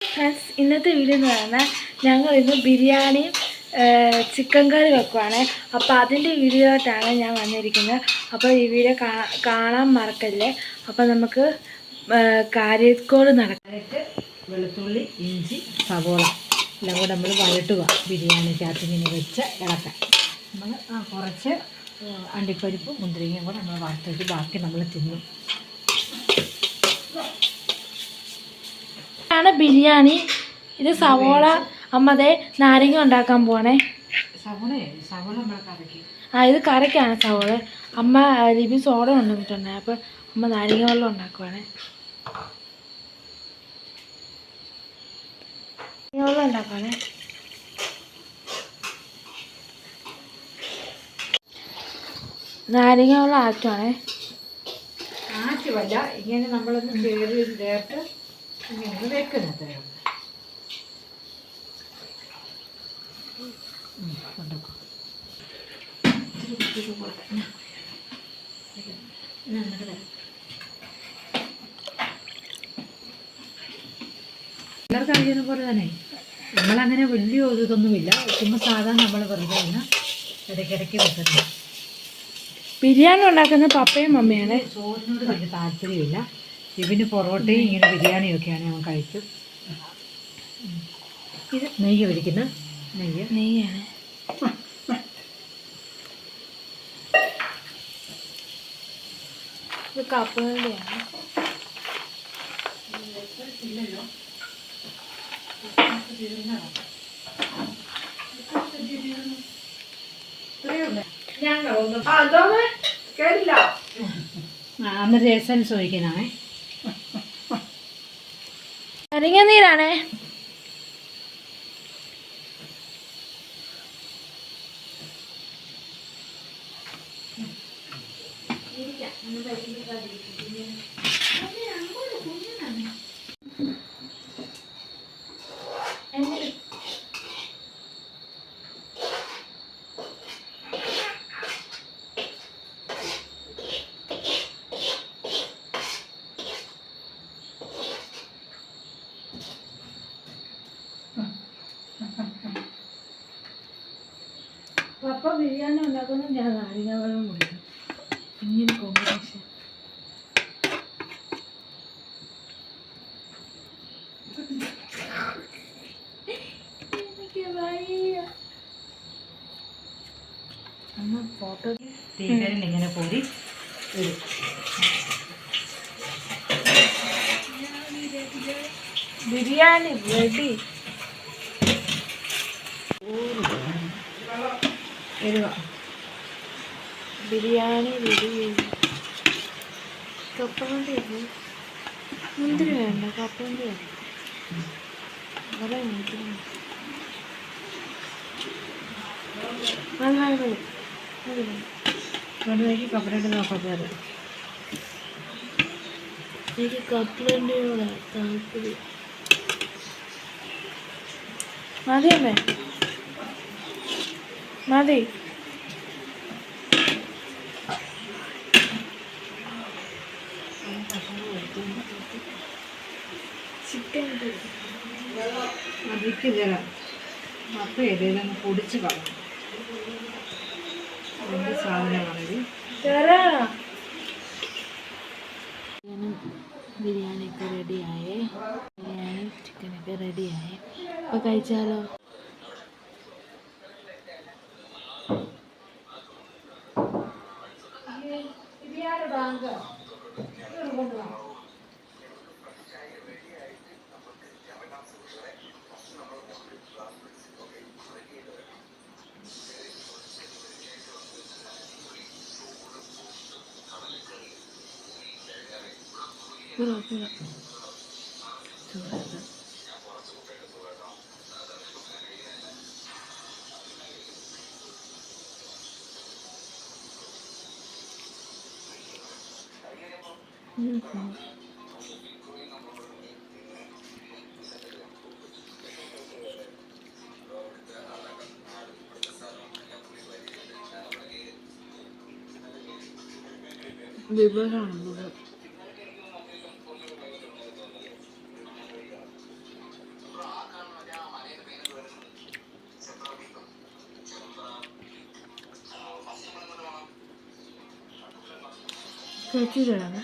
Friends, ഇന്നത്തെ video എന്ന് പറഞ്ഞാൽ ഞങ്ങൾ ഇന്ന് ബിരിയാണിയും ചിക്കൻ കറി വെക്കുവാണ്. അപ്പോൾ അതിൻ്റെ വീഡിയോ ആയിട്ടാണ് ഞാൻ വന്നിരിക്കുന്നത്. അപ്പോൾ ഈ വീഡിയോ കാണാൻ മറക്കല്ലേ. അപ്പോൾ നമുക്ക് കാര്യക്കോട് നടക്കാനായിട്ട് വെളുത്തുള്ളി, ഇഞ്ചി, സവോള എല്ലാം കൂടെ നമ്മൾ വഴട്ടുക. ബിരിയാണിക്കകത്ത് ഇങ്ങനെ വെച്ച് ഇളക്കാം. നമ്മൾ കുറച്ച് അണ്ടിപ്പരിപ്പ് മുന്തിരിങ്ങയും കൂടെ നമ്മൾ വറുത്തിട്ട് ബാക്കി നമ്മൾ തിന്നും. ബിരിയാണി. ഇത് സവോള അമ്മതേ നാരങ്ങ ഉണ്ടാക്കാൻ പോവാണേ. സവോള നമ്മൾ കറിക്ക്. ഇത് കറിക്കാണ് സവോള. അമ്മ ലിബി സോഡ കൊണ്ടുവന്നിട്ടുണ്ടായി. അപ്പോൾ അമ്മ നാരങ്ങ വെള്ളം ഉണ്ടാക്കുവാണേ. വെള്ളം ഉണ്ടാക്കുവാണേ. നാരങ്ങ വെള്ളം ആറ്റുവാണേ. ആറ്റുമല്ല, ഇങ്ങനെ നമ്മളൊന്ന് ചേർത്ത് ഇങ്ങനെ വെക്കുന്നത്. എല്ലാവർക്കും അറിയുന്ന പോലെ തന്നെ നമ്മളങ്ങനെ വലിയ ഇതൊന്നുമില്ല. ചുമ്മാ സാധാരണ നമ്മൾ വെറുതെ തന്നെ ഇടയ്ക്കിടയ്ക്ക് വെക്കുന്നത്. ബിരിയാണി ഉണ്ടാക്കുന്നത് പപ്പയും മമ്മിയാണ്. ചോറിനോട് വലിയ താല്പര്യമില്ല. ഇവന് പൊറോട്ടയും ഇങ്ങനെ ബിരിയാണിയൊക്കെയാണ് അവൻ കഴിക്കും. ഇത് നെയ്യ് ഒഴിക്കുന്ന നെയ്യാണ്. ഇത് കപ്പലണ്ടിയാണ്. ഇല്ലല്ലോ, അന്നത്തെ എസൻസ് ഒഴിക്കുന്നതാണേ. നാരങ്ങ നീരാണേ. പപ്പ ബിരിയാണി ഉണ്ടാക്കുന്നത് ഞാൻ നാരങ്ങ വെള്ളം കുടിക്കും. ഇങ്ങനെ കോമ്പിനേഷൻ. അന്ന് ഫോട്ടോ തീക്കരൻ ഇങ്ങനെ പോയി വരും. ബിരിയാണി റെഡി. ബിരിയാണി റെഡി. കപ്പലണ്ടി മുന്തിരി വേണ്ട, കപ്പലണ്ടി വേണ്ട. കപ്പലണ്ടി നോക്കാം. എനിക്ക് കപ്പലണ്ടിയോട് താല്പര്യം. മതിയമ്മേ, മതി. ചിക്കൻ അതിക്ക് ജലം മപ്പ ഏതെങ്കിലും പൊടിച്ച് കളയും. അതിൻ്റെ സാധനമാണിത്. ബിരിയാണിയൊക്കെ റെഡിയായേ. ബിരിയാണി ചിക്കനൊക്കെ റെഡിയായേ. അപ്പോൾ കഴിച്ചാലോ? വിഭവമാണ്. ചേച്ചിയിലിടാമേ